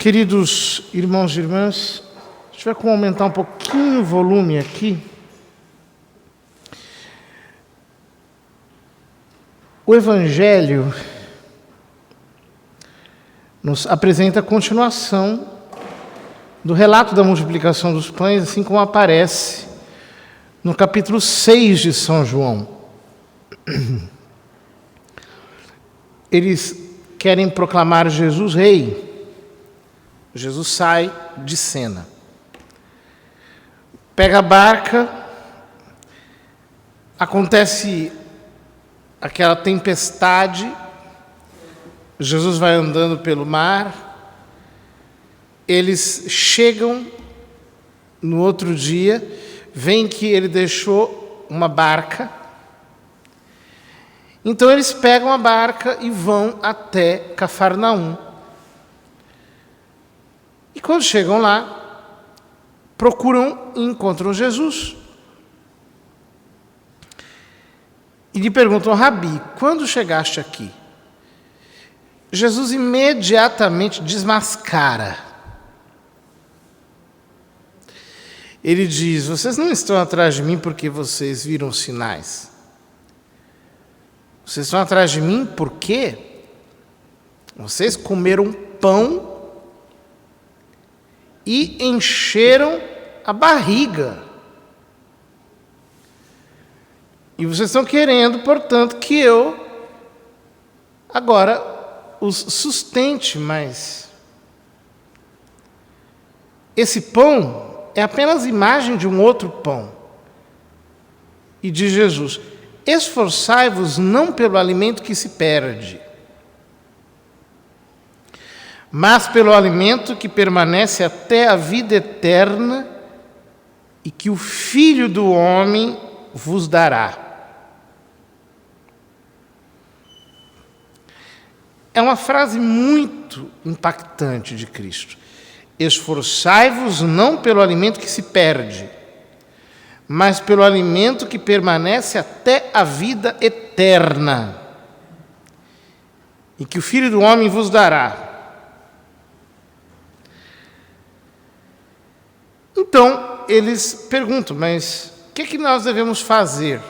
Queridos irmãos e irmãs, se tiver como aumentar um pouquinho o volume aqui. O Evangelho nos apresenta a continuação do relato da multiplicação dos pães, assim como aparece no capítulo 6 de São João. Eles querem proclamar Jesus rei. Jesus sai de cena. Pega a barca, acontece aquela tempestade, Jesus vai andando pelo mar, eles chegam no outro dia, veem que ele deixou uma barca, então eles pegam a barca e vão até Cafarnaum. E quando chegam lá, procuram e encontram Jesus. E lhe perguntam: Rabi, quando chegaste aqui? Jesus imediatamente desmascara. Ele diz: vocês não estão atrás de mim porque vocês viram sinais. Vocês estão atrás de mim porque vocês comeram pão e encheram a barriga. E vocês estão querendo, portanto, que eu agora os sustente, mas esse pão é apenas imagem de um outro pão. E diz Jesus: esforçai-vos não pelo alimento que se perde, mas pelo alimento que permanece até a vida eterna e que o Filho do Homem vos dará. É uma frase muito impactante de Cristo. Esforçai-vos não pelo alimento que se perde, mas pelo alimento que permanece até a vida eterna e que o Filho do Homem vos dará. Então, eles perguntam: mas o que nós devemos fazer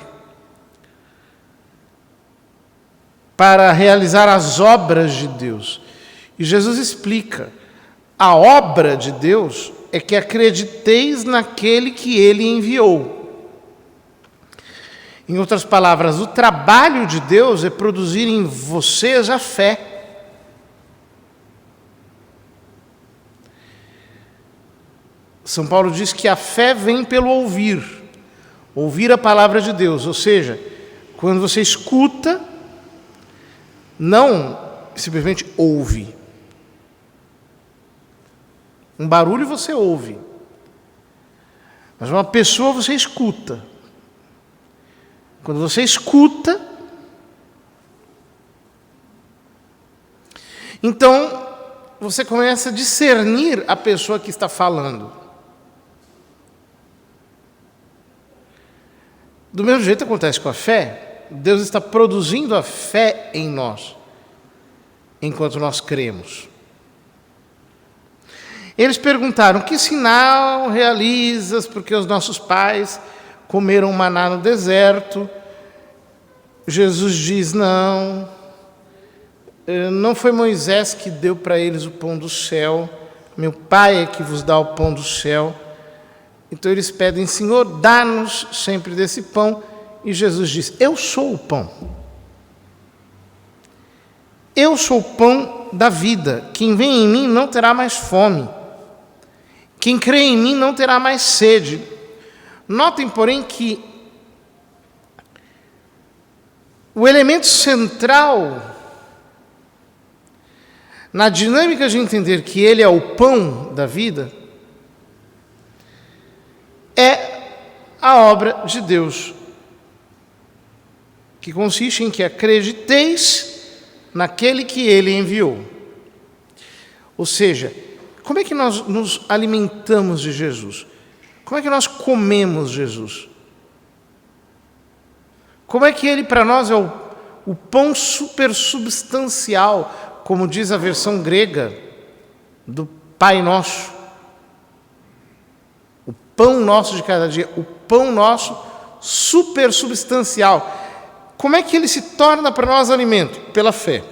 para realizar as obras de Deus? E Jesus explica: a obra de Deus é que acrediteis naquele que Ele enviou. Em outras palavras, o trabalho de Deus é produzir em vocês a fé. São Paulo diz que a fé vem pelo ouvir a palavra de Deus. Ou seja, quando você escuta, não simplesmente ouve. Um barulho você ouve, mas uma pessoa você escuta. Quando você escuta, então você começa a discernir a pessoa que está falando. Do mesmo jeito acontece com a fé. Deus está produzindo a fé em nós, enquanto nós cremos. Eles perguntaram: que sinal realizas, porque os nossos pais comeram maná no deserto? Jesus diz: não foi Moisés que deu para eles o pão do céu, meu Pai é que vos dá o pão do céu. Então eles pedem: Senhor, dá-nos sempre desse pão. E Jesus diz: eu sou o pão. Eu sou o pão da vida. Quem vem em mim não terá mais fome. Quem crê em mim não terá mais sede. Notem, porém, que o elemento central na dinâmica de entender que Ele é o pão da vida é a obra de Deus, que consiste em que acrediteis naquele que Ele enviou. Ou seja, como é que nós nos alimentamos de Jesus? Como é que nós comemos Jesus? Como é que Ele para nós é o pão supersubstancial, como diz a versão grega do Pai Nosso, o pão nosso de cada dia, o pão nosso supersubstancial. Como é que ele se torna para nós alimento? Pela fé.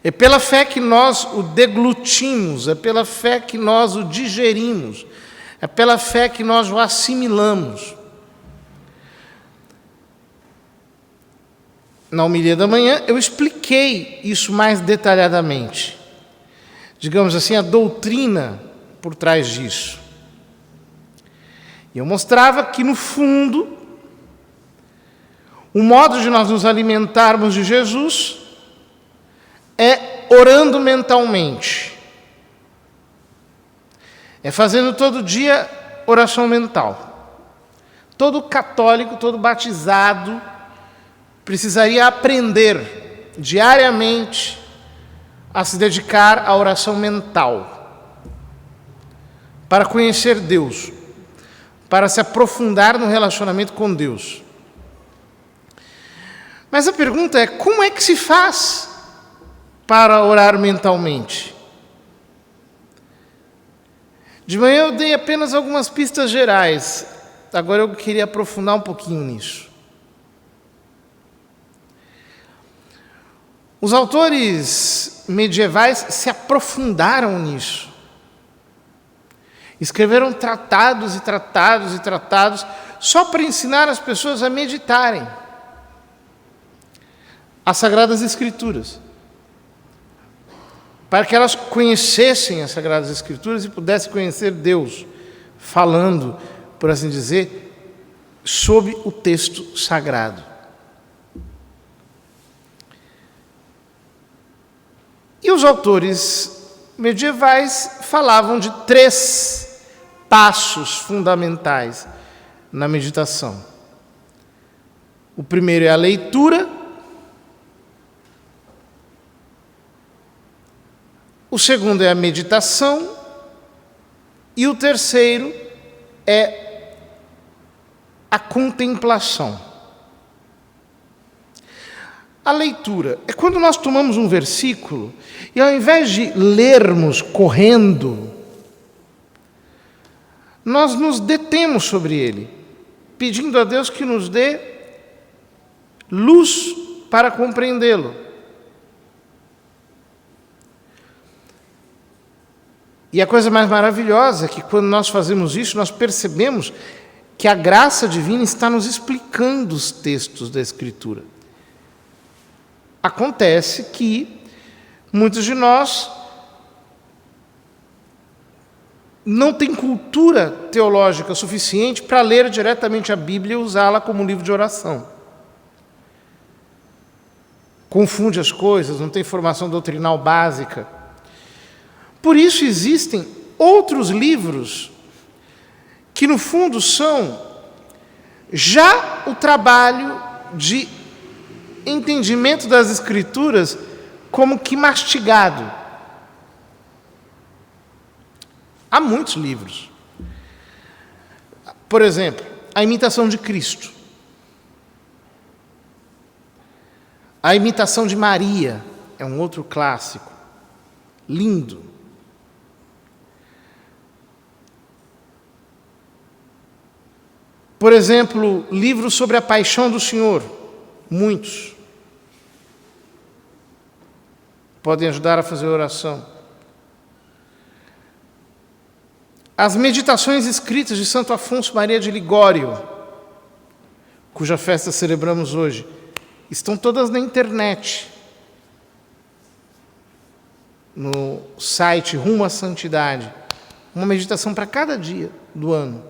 É pela fé que nós o deglutimos, é pela fé que nós o digerimos, é pela fé que nós o assimilamos. Na homilia da manhã, eu expliquei isso mais detalhadamente. Digamos assim, a doutrina por trás disso. E eu mostrava que, no fundo, o modo de nós nos alimentarmos de Jesus é orando mentalmente. É fazendo todo dia oração mental. Todo católico, todo batizado, precisaria aprender diariamente a se dedicar à oração mental, para conhecer Deus, para se aprofundar no relacionamento com Deus. Mas a pergunta é, como é que se faz para orar mentalmente? De manhã eu dei apenas algumas pistas gerais, agora eu queria aprofundar um pouquinho nisso. Os autores medievais se aprofundaram nisso. Escreveram tratados e tratados e tratados só para ensinar as pessoas a meditarem as Sagradas Escrituras, para que elas conhecessem as Sagradas Escrituras e pudessem conhecer Deus, falando, por assim dizer, sob o texto sagrado. E os autores medievais falavam de 3 passos fundamentais na meditação. O primeiro é a leitura, o segundo é a meditação e o terceiro é a contemplação. A leitura é quando nós tomamos um versículo e, ao invés de lermos correndo, nós nos detemos sobre ele, pedindo a Deus que nos dê luz para compreendê-lo. E a coisa mais maravilhosa é que, quando nós fazemos isso, nós percebemos que a graça divina está nos explicando os textos da Escritura. Acontece que muitos de nós não têm cultura teológica suficiente para ler diretamente a Bíblia e usá-la como livro de oração. Confunde as coisas, não tem formação doutrinal básica. Por isso existem outros livros que, no fundo, são já o trabalho de entendimento das Escrituras como que mastigado. Há muitos livros. Por exemplo, A Imitação de Cristo. A Imitação de Maria é um outro clássico. Lindo. Por exemplo, livros sobre a paixão do Senhor. Muitos. Podem ajudar a fazer oração. As meditações escritas de Santo Afonso Maria de Ligório, cuja festa celebramos hoje, estão todas na internet, no site Rumo à Santidade. Uma meditação para cada dia do ano.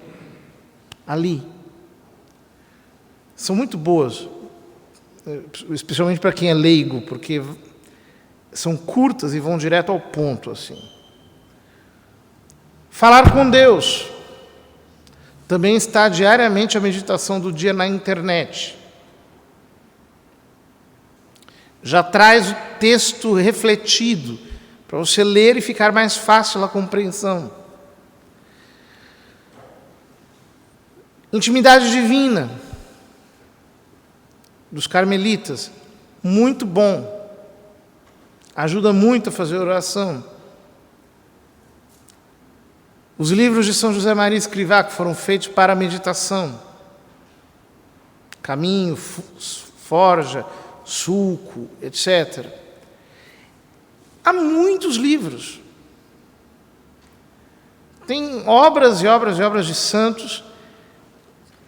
Ali. São muito boas, especialmente para quem é leigo, porque são curtas e vão direto ao ponto, assim. Falar com Deus. Também está diariamente a meditação do dia na internet. Já traz o texto refletido, para você ler e ficar mais fácil a compreensão. Intimidade divina, dos carmelitas, muito bom. Ajuda muito a fazer oração. Os livros de São José Maria Escrivá, que foram feitos para a meditação. Caminho, Forja, Sulco, etc. Há muitos livros. Tem obras e obras e obras de santos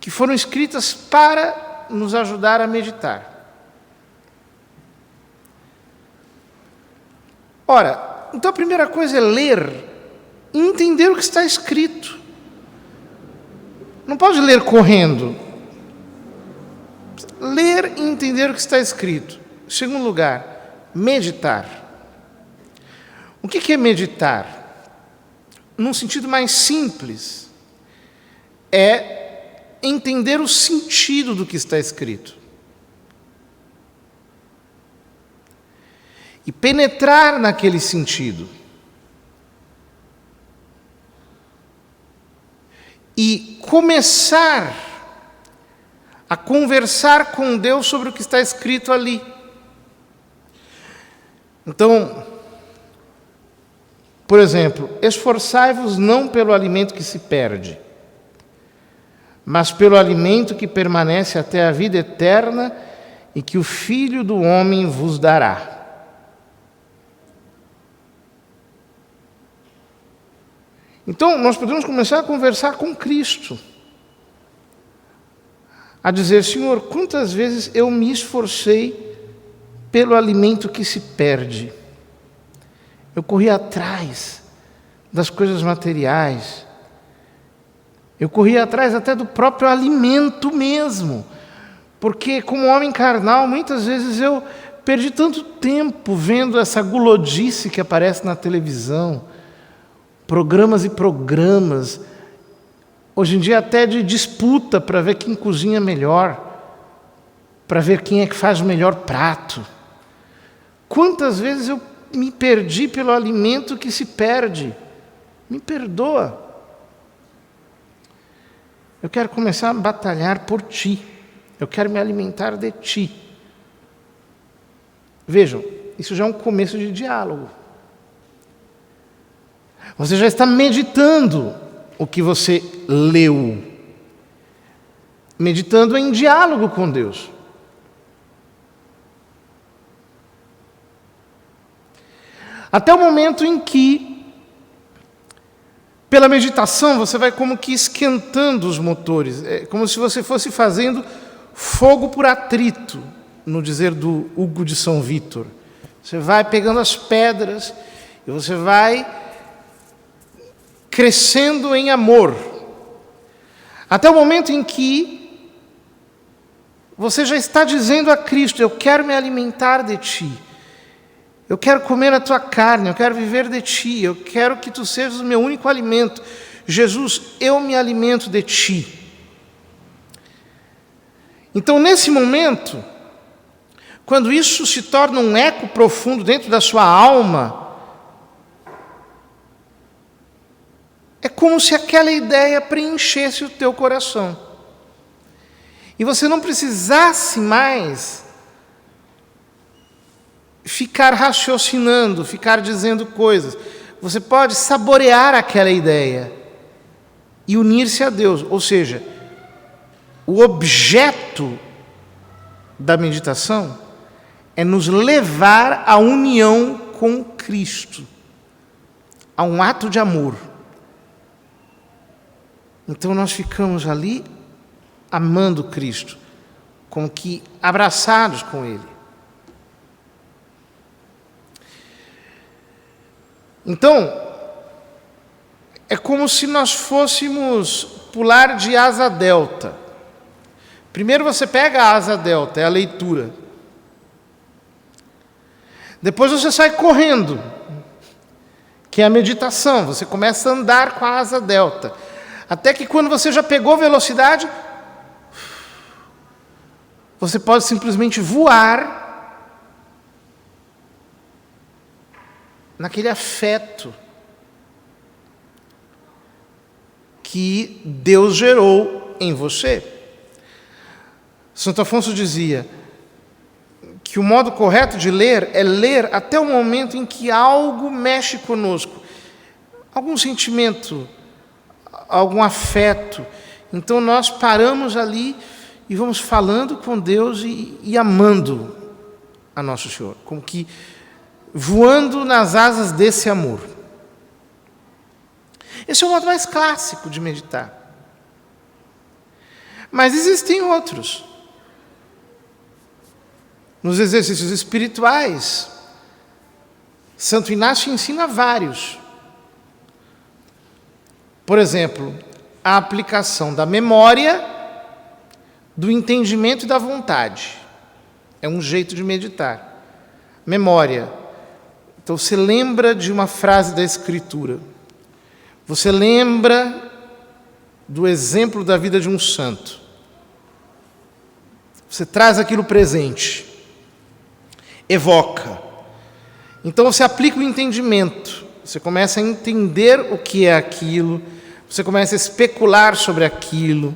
que foram escritas para nos ajudar a meditar. Ora, então a primeira coisa é ler e entender o que está escrito. Não pode ler correndo. Ler e entender o que está escrito. Em segundo lugar, meditar. O que é meditar? Num sentido mais simples, é entender o sentido do que está escrito. E penetrar naquele sentido. E começar a conversar com Deus sobre o que está escrito ali. Então, por exemplo, esforçai-vos não pelo alimento que se perde, mas pelo alimento que permanece até a vida eterna e que o Filho do Homem vos dará. Então, nós podemos começar a conversar com Cristo. A dizer, Senhor, quantas vezes eu me esforcei pelo alimento que se perde. Eu corri atrás das coisas materiais. Eu corri atrás até do próprio alimento mesmo. Porque, como homem carnal, muitas vezes eu perdi tanto tempo vendo essa gulodice que aparece na televisão. Programas e programas, hoje em dia até de disputa para ver quem cozinha melhor, para ver quem é que faz o melhor prato. Quantas vezes eu me perdi pelo alimento que se perde? Me perdoa. Eu quero começar a batalhar por ti. Eu quero me alimentar de ti. Vejam, isso já é um começo de diálogo. Você já está meditando o que você leu. Meditando em diálogo com Deus. Até o momento em que, pela meditação, você vai como que esquentando os motores. É como se você fosse fazendo fogo por atrito, no dizer do Hugo de São Vítor. Você vai pegando as pedras e você vai crescendo em amor, até o momento em que você já está dizendo a Cristo, eu quero me alimentar de Ti, eu quero comer a Tua carne, eu quero viver de Ti, eu quero que Tu sejas o meu único alimento. Jesus, eu me alimento de Ti. Então, nesse momento, quando isso se torna um eco profundo dentro da sua alma, é como se aquela ideia preenchesse o teu coração. E você não precisasse mais ficar raciocinando, ficar dizendo coisas. Você pode saborear aquela ideia e unir-se a Deus. Ou seja, o objeto da meditação é nos levar à união com Cristo, a um ato de amor. Então nós ficamos ali amando Cristo, como que abraçados com Ele. Então, é como se nós fôssemos pular de asa delta. Primeiro você pega a asa delta, é a leitura. Depois você sai correndo, que é a meditação. Você começa a andar com a asa delta. Até que quando você já pegou velocidade, você pode simplesmente voar naquele afeto que Deus gerou em você. Santo Afonso dizia que que o modo correto de ler é ler até o momento em que algo mexe conosco, algum sentimento, algum afeto. Então nós paramos ali e vamos falando com Deus e amando a Nosso Senhor, como que voando nas asas desse amor. Esse é o modo mais clássico de meditar. Mas existem outros. Nos exercícios espirituais, Santo Inácio ensina vários. Por exemplo, a aplicação da memória, do entendimento e da vontade. É um jeito de meditar. Memória. Então você lembra de uma frase da Escritura. Você lembra do exemplo da vida de um santo. Você traz aquilo presente. Evoca. Então você aplica o entendimento. Você começa a entender o que é aquilo. Você começa a especular sobre aquilo.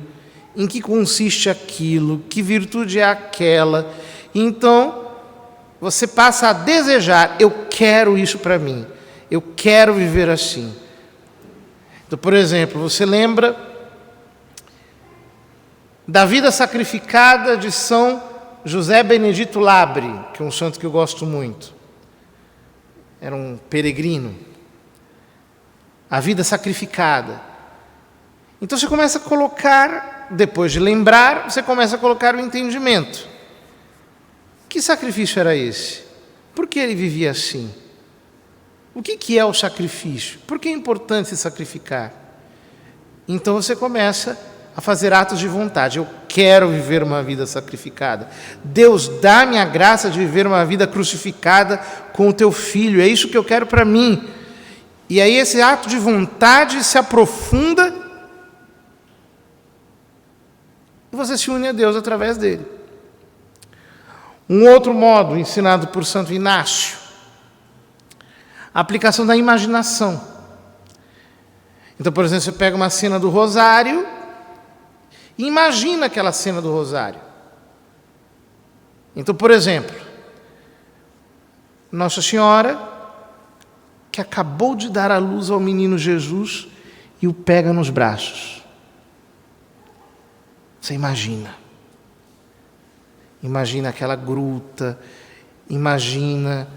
Em que consiste aquilo. Que virtude é aquela. Então você passa a desejar. Eu quero isso para mim. Eu quero viver assim. Então, por exemplo, você lembra da vida sacrificada de São José Benedito Labre, que é um santo que eu gosto muito. Era um peregrino. A vida sacrificada. Então você começa a colocar, depois de lembrar, você começa a colocar o entendimento. Que sacrifício era esse? Por que ele vivia assim? O que é o sacrifício? Por que é importante se sacrificar? Então você começa a fazer atos de vontade. Eu quero viver uma vida sacrificada. Deus, dá-me a graça de viver uma vida crucificada com o teu filho. É isso que eu quero para mim. E aí esse ato de vontade se aprofunda e você se une a Deus através dele. Um outro modo ensinado por Santo Inácio, a aplicação da imaginação. Então, por exemplo, você pega uma cena do rosário e imagina aquela cena do rosário. Então, por exemplo, Nossa Senhora, que acabou de dar à luz ao menino Jesus e o pega nos braços. Você imagina. Imagina aquela gruta, imagina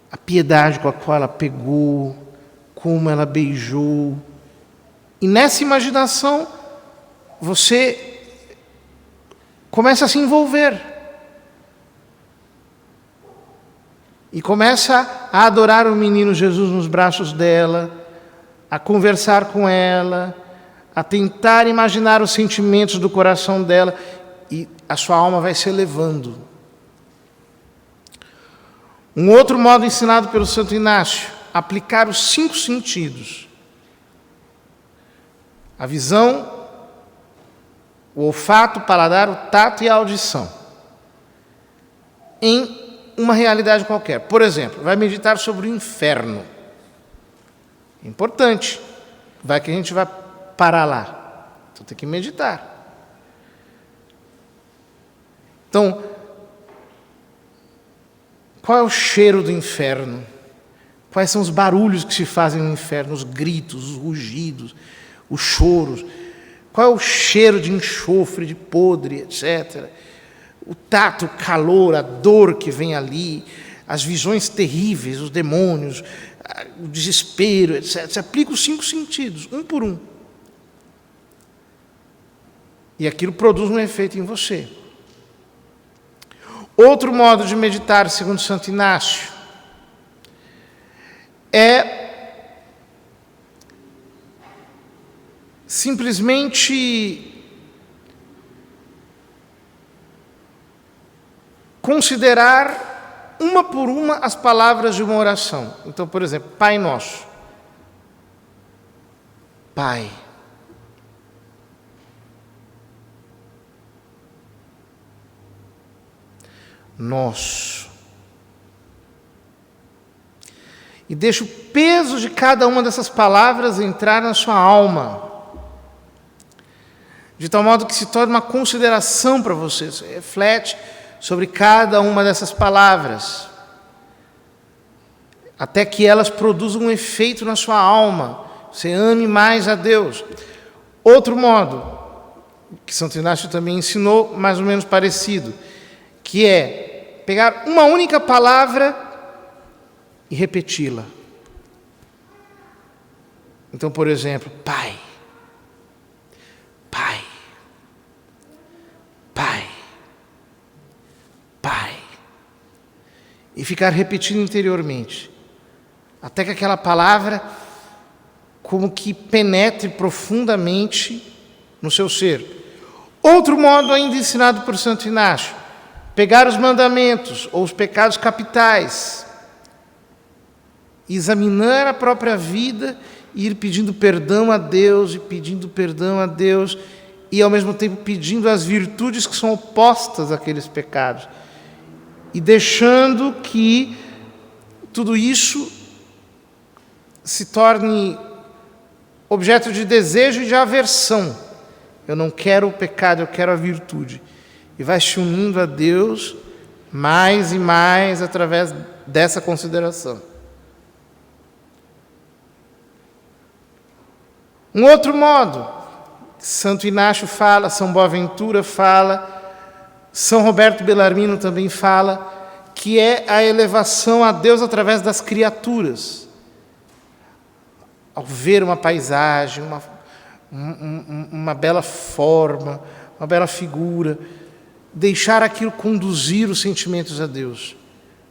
a piedade com a qual ela pegou, como ela beijou. E nessa imaginação, você começa a se envolver. E começa a adorar o menino Jesus nos braços dela, a conversar com ela, a tentar imaginar os sentimentos do coração dela, e a sua alma vai se elevando. Um outro modo ensinado pelo Santo Inácio, aplicar os 5 sentidos. A visão, o olfato, o paladar, o tato e a audição. Em uma realidade qualquer. Por exemplo, vai meditar sobre o inferno. É importante. Vai que a gente vai parar lá. Então tem que meditar. Então, qual é o cheiro do inferno? Quais são os barulhos que se fazem no inferno? Os gritos, os rugidos, os choros. Qual é o cheiro de enxofre, de podre, etc. O tato, o calor, a dor que vem ali, as visões terríveis, os demônios, o desespero, etc. Você aplica os 5 sentidos, um por um. E aquilo produz um efeito em você. Outro modo de meditar, segundo Santo Inácio, é simplesmente considerar uma por uma as palavras de uma oração. Então, por exemplo, Pai Nosso. Pai. Nosso. E deixa o peso de cada uma dessas palavras entrar na sua alma, de tal modo que se torne uma consideração para você. Você reflete sobre cada uma dessas palavras, até que elas produzam um efeito na sua alma. Você ame mais a Deus. Outro modo, que Santo Inácio também ensinou, mais ou menos parecido, que é pegar uma única palavra e repeti-la. Então, por exemplo, Pai, Pai, Pai, Pai. E ficar repetindo interiormente, até que aquela palavra como que penetre profundamente no seu ser. Outro modo ainda ensinado por Santo Inácio, pegar os mandamentos ou os pecados capitais, examinar a própria vida e ir pedindo perdão a Deus, e pedindo perdão a Deus, e ao mesmo tempo pedindo as virtudes que são opostas àqueles pecados, e deixando que tudo isso se torne objeto de desejo e de aversão. Eu não quero o pecado, eu quero a virtude. E vai se unindo a Deus mais e mais através dessa consideração. Um outro modo, Santo Inácio fala, São Boaventura fala, São Roberto Bellarmino também fala, que é a elevação a Deus através das criaturas. Ao ver uma paisagem, uma bela forma, uma bela figura, deixar aquilo conduzir os sentimentos a Deus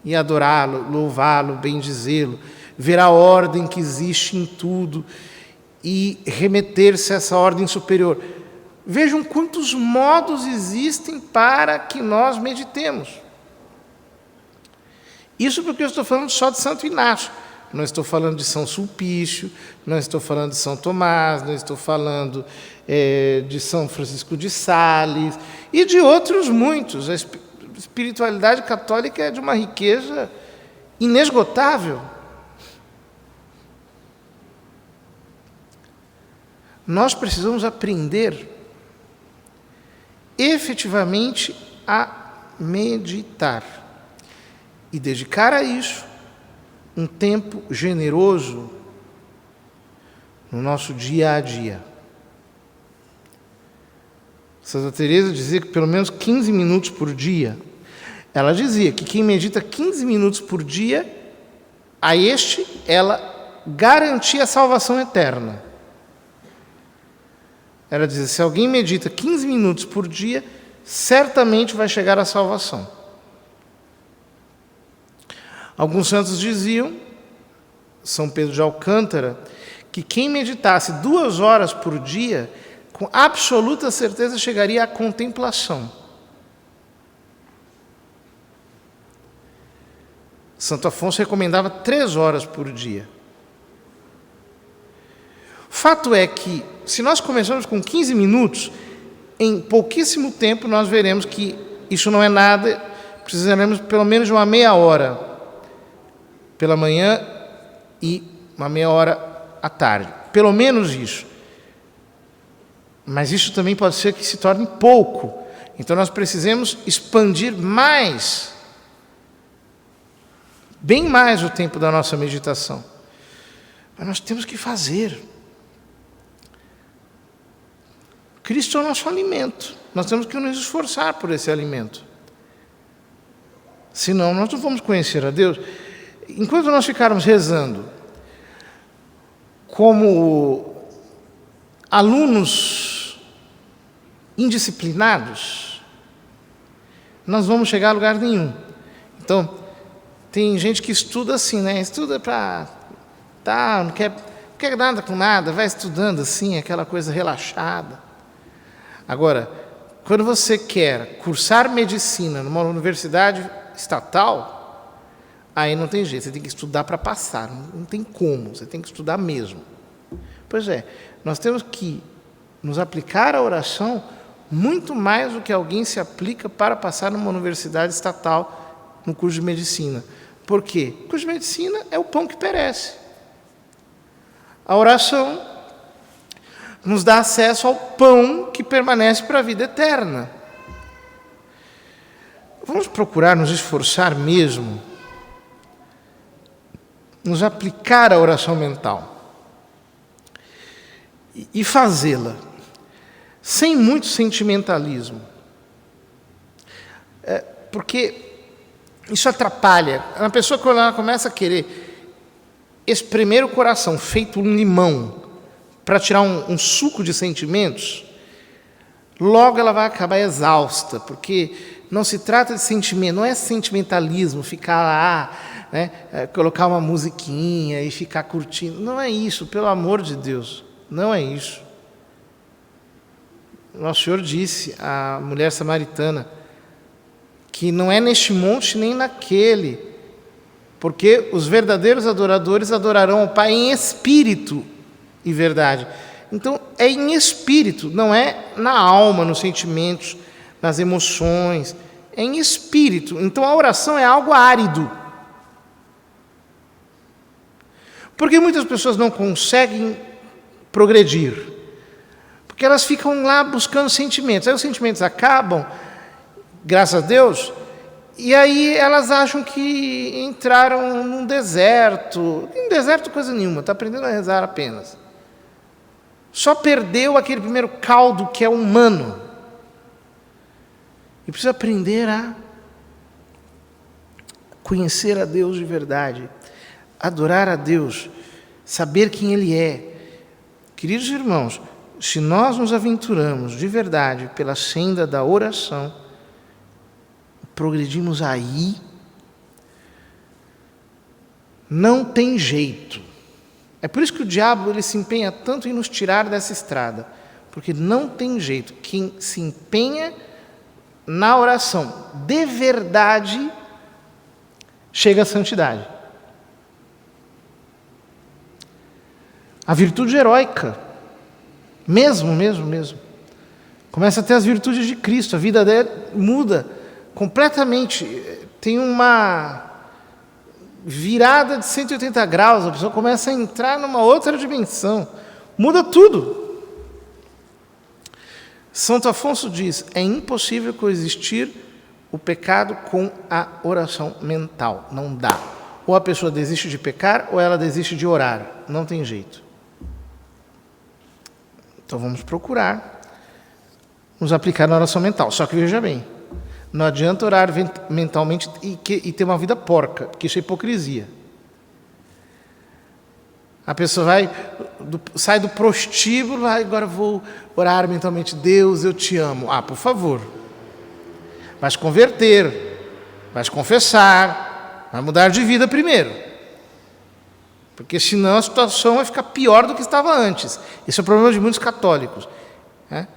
e adorá-lo, louvá-lo, bendizê-lo, ver a ordem que existe em tudo e remeter-se a essa ordem superior. Vejam quantos modos existem para que nós meditemos. Isso porque eu estou falando só de Santo Inácio. Não estou falando de São Sulpício, não estou falando de São Tomás, não estou falando de São Francisco de Sales e de outros muitos. A espiritualidade católica é de uma riqueza inesgotável. Nós precisamos aprender efetivamente a meditar e dedicar a isso um tempo generoso no nosso dia a dia. Santa Teresa dizia que pelo menos 15 minutos por dia. Ela dizia que quem medita 15 minutos por dia, a ela garantia a salvação eterna. Ela dizia, se alguém medita 15 minutos por dia, certamente vai chegar à salvação. Alguns santos diziam, São Pedro de Alcântara, que quem meditasse 2 horas por dia, com absoluta certeza chegaria à contemplação. Santo Afonso recomendava 3 horas por dia. Fato é que, se nós começarmos com 15 minutos, em pouquíssimo tempo nós veremos que isso não é nada, precisaremos pelo menos de uma meia hora pela manhã e uma meia hora à tarde. Pelo menos isso. Mas isso também pode ser que se torne pouco. Então nós precisamos expandir mais, bem mais o tempo da nossa meditação. Mas nós temos que fazer. Cristo é o nosso alimento. Nós temos que nos esforçar por esse alimento. Senão nós não vamos conhecer a Deus. Enquanto nós ficarmos rezando como alunos indisciplinados, nós vamos chegar a lugar nenhum. Então, tem gente que estuda assim, né? Estuda para... não quer nada com nada, vai estudando assim, aquela coisa relaxada. Agora, quando você quer cursar medicina numa universidade estatal, aí não tem jeito, você tem que estudar para passar, não tem como, você tem que estudar mesmo. Pois é, nós temos que nos aplicar à oração muito mais do que alguém se aplica para passar numa universidade estatal no curso de medicina. Por quê? O curso de medicina é o pão que perece. A oração nos dá acesso ao pão que permanece para a vida eterna. Vamos procurar nos esforçar mesmo, nos aplicar à oração mental e fazê-la sem muito sentimentalismo. Porque isso atrapalha. A pessoa, quando ela começa a querer espremer o coração, feito um limão, para tirar um suco de sentimentos, logo ela vai acabar exausta, porque não se trata de sentimento, não é sentimentalismo, ficar lá, né, colocar uma musiquinha e ficar curtindo. Não é isso, pelo amor de Deus, não é isso. Nosso Senhor disse à mulher samaritana que não é neste monte nem naquele, porque os verdadeiros adoradores adorarão o Pai em espírito e verdade. Então, é em espírito, não é na alma, nos sentimentos, nas emoções, é em espírito. Então, a oração é algo árido. Porque muitas pessoas não conseguem progredir, porque elas ficam lá buscando sentimentos. Aí os sentimentos acabam, graças a Deus, e aí elas acham que entraram num deserto. Em deserto coisa nenhuma, está aprendendo a rezar apenas. Só perdeu aquele primeiro caldo que é humano. E precisa aprender a conhecer a Deus de verdade, adorar a Deus, saber quem Ele é. Queridos irmãos, se nós nos aventuramos de verdade pela senda da oração, progredimos aí, não tem jeito. É por isso que o diabo ele se empenha tanto em nos tirar dessa estrada, porque não tem jeito. Quem se empenha na oração de verdade chega à santidade. A virtude heróica, mesmo. Começa a ter as virtudes de Cristo, a vida dele muda completamente, tem uma virada de 180 graus, a pessoa começa a entrar numa outra dimensão, muda tudo. Santo Afonso diz, é impossível coexistir o pecado com a oração mental, não dá. Ou a pessoa desiste de pecar, ou ela desiste de orar, não tem jeito. Então vamos procurar nos aplicar na oração mental. Só que veja bem, não adianta orar mentalmente e ter uma vida porca, porque isso é hipocrisia. A pessoa sai do prostíbulo, agora vou orar mentalmente, Deus, eu te amo. Ah, por favor, vai se converter, vai se confessar, vai mudar de vida primeiro. Porque senão a situação vai ficar pior do que estava antes. Esse é o problema de muitos católicos. Né?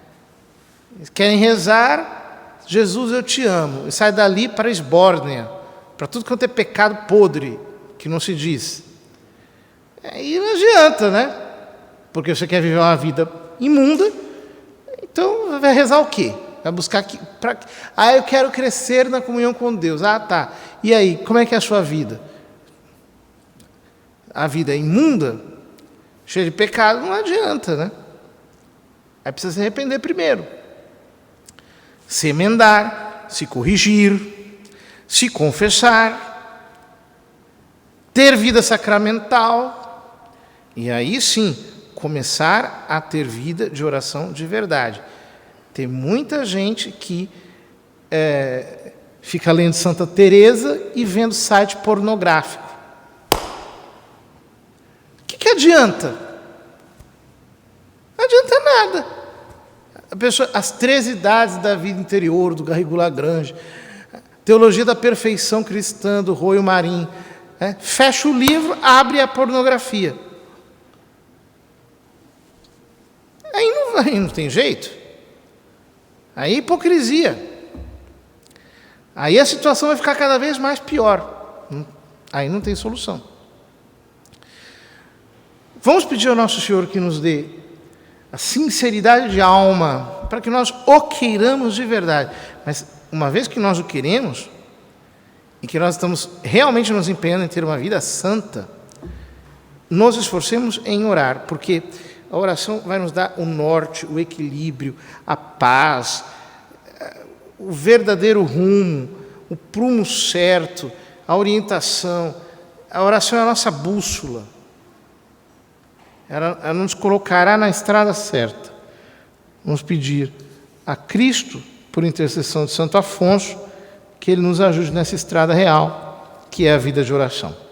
Eles querem rezar, Jesus, eu te amo. E sai dali para a esbórnia, para tudo quanto é pecado podre, que não se diz. Aí não adianta, né? Porque você quer viver uma vida imunda, então vai rezar o quê? Vai buscar aqui. Eu quero crescer na comunhão com Deus. Ah, tá. E aí, como é que é a sua vida? A vida é imunda, cheia de pecado, não adianta, né? Aí precisa se arrepender primeiro. Se emendar, se corrigir, se confessar, ter vida sacramental, e aí sim, começar a ter vida de oração de verdade. Tem muita gente que fica lendo Santa Teresa e vendo site pornográfico. O que adianta? Não adianta nada. A pessoa, as 13 idades da vida interior, do Garrigou Lagrange, Teologia da Perfeição Cristã, do Royo Marim, fecha o livro, abre a pornografia. Aí não tem jeito. Aí é hipocrisia. Aí a situação vai ficar cada vez mais pior. Aí não tem solução. Vamos pedir ao Nosso Senhor que nos dê a sinceridade de alma, para que nós o queiramos de verdade. Mas uma vez que nós o queremos, e que nós estamos realmente nos empenhando em ter uma vida santa, nos esforcemos em orar, porque a oração vai nos dar o norte, o equilíbrio, a paz, o verdadeiro rumo, o prumo certo, a orientação. A oração é a nossa bússola. Ela nos colocará na estrada certa. Vamos pedir a Cristo, por intercessão de Santo Afonso, que Ele nos ajude nessa estrada real, que é a vida de oração.